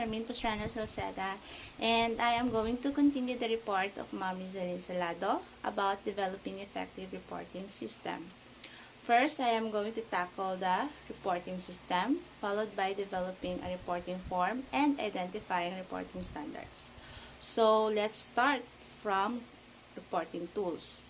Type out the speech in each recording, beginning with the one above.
Charmaine Salceda, and I am going to continue the report of Mami Zarin Salado about developing effective reporting system. First, I am going to tackle the reporting system, followed by developing a reporting form and identifying reporting standards. So, let's start from reporting tools.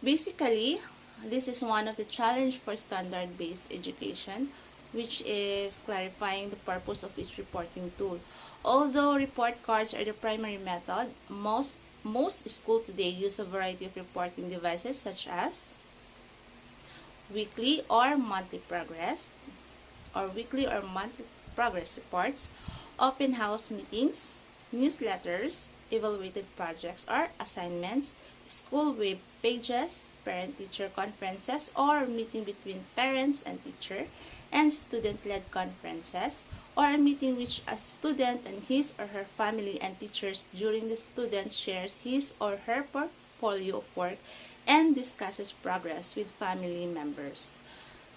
Basically, this is one of the challenge for standard-based education, which is clarifying the purpose of each reporting tool. Although report cards are the primary method, most schools today use a variety of reporting devices such as weekly or monthly progress reports, open house meetings, newsletters, evaluated projects or assignments, school web pages, parent-teacher conferences or meeting between parents and teacher, and student-led conferences, or a meeting which a student and his or her family and teachers during the student shares his or her portfolio of work and discusses progress with family members.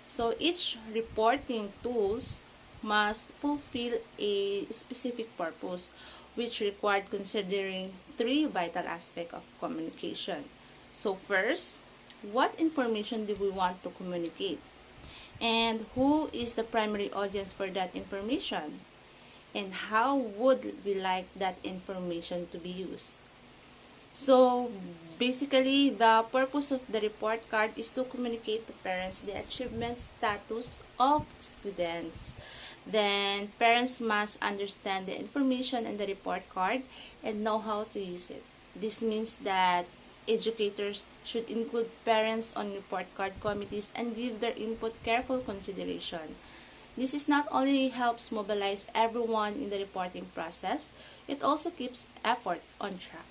So each reporting tools must fulfill a specific purpose, which required considering three vital aspects of communication. So first, what information do we want to communicate? And who is the primary audience for that information? And how would we like that information to be used? So basically, the purpose of the report card is to communicate to parents the achievement status of students. Then parents must understand the information in the report card and know how to use it. This means that educators should include parents on report card committees and give their input careful consideration. This is not only helps mobilize everyone in the reporting process, it also keeps effort on track.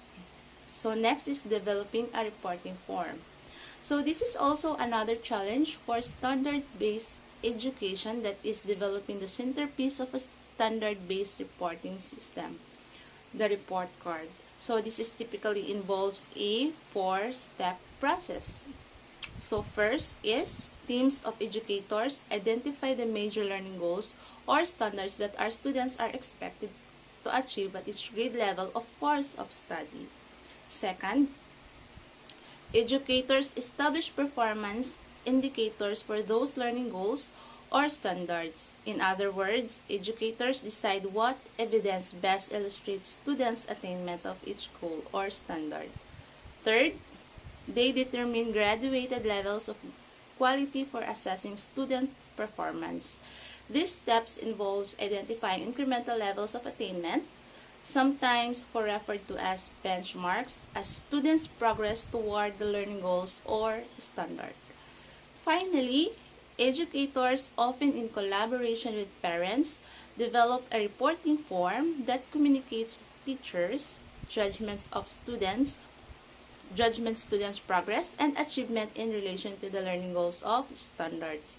So next is developing a reporting form. So this is also another challenge for standard-based education, that is developing the centerpiece of a standard-based reporting system, the report card. So this is typically involves a four-step process. So first is teams of educators identify the major learning goals or standards that our students are expected to achieve at each grade level of course of study. Second, educators establish performance indicators for those learning goals or standards. In other words, educators decide what evidence best illustrates students' attainment of each goal or standard. Third, they determine graduated levels of quality for assessing student performance. These steps involve identifying incremental levels of attainment, sometimes referred to as benchmarks, as students progress toward the learning goals or standard. Finally, educators, often in collaboration with parents, develop a reporting form that communicates teachers' judgments students' progress and achievement in relation to the learning goals of standards.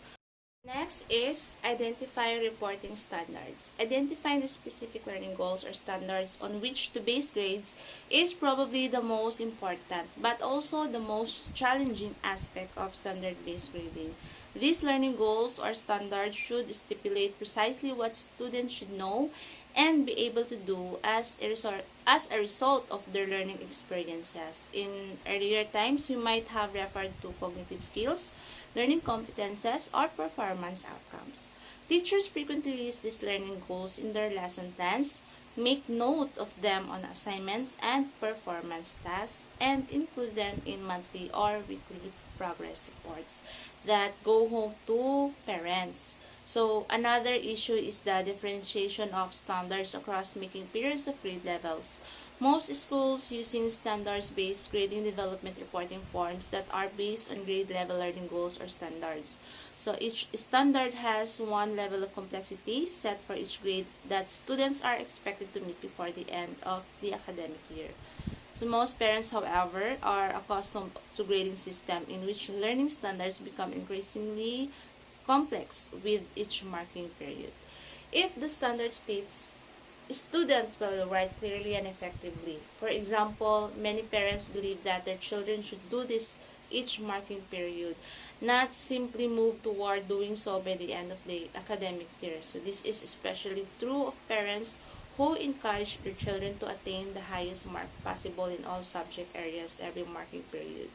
Next is identifying reporting standards. Identifying the specific learning goals or standards on which to base grades is probably the most important but also the most challenging aspect of standard-based grading. These learning goals or standards should stipulate precisely what students should know and be able to do as a result of their learning experiences. In earlier times, we might have referred to cognitive skills, learning competences, or performance outcomes. Teachers frequently list these learning goals in their lesson plans, make note of them on assignments and performance tasks, and include them in monthly or weekly progress reports that go home to parents. So another issue is the differentiation of standards across making periods of grade levels. Most schools using standards-based grading development reporting forms that are based on grade level learning goals or standards. So each standard has one level of complexity set for each grade that students are expected to meet before the end of the academic year. So most parents, however, are accustomed to grading system in which learning standards become increasingly complex with each marking period. If the standard states student will write clearly and effectively. For example, many parents believe that their children should do this each marking period, not simply move toward doing so by the end of the academic year. So this is especially true of parents who encourage their children to attain the highest mark possible in all subject areas every marking period.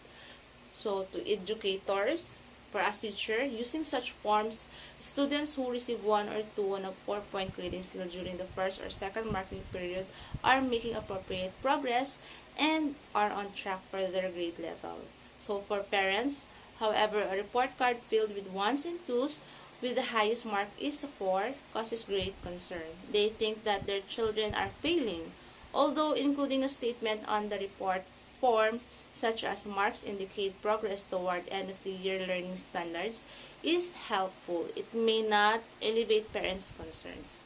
So to educators, for us teacher, using such forms, students who receive 1 or 2 on a 4-point grading scale during the first or second marking period are making appropriate progress and are on track for their grade level. So for parents, however, a report card filled with 1s and 2s with the highest mark is a 4 causes great concern. They think that their children are failing, although including a statement on the report form such as marks indicate progress toward end of the year learning standards is helpful. It may not alleviate parents' concerns.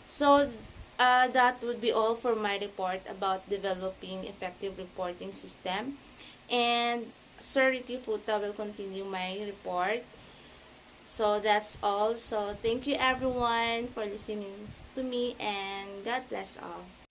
So that would be all for my report about developing effective reporting system. And Sir Ricky Futa will continue my report. So that's all. So thank you everyone for listening to me, and God bless all.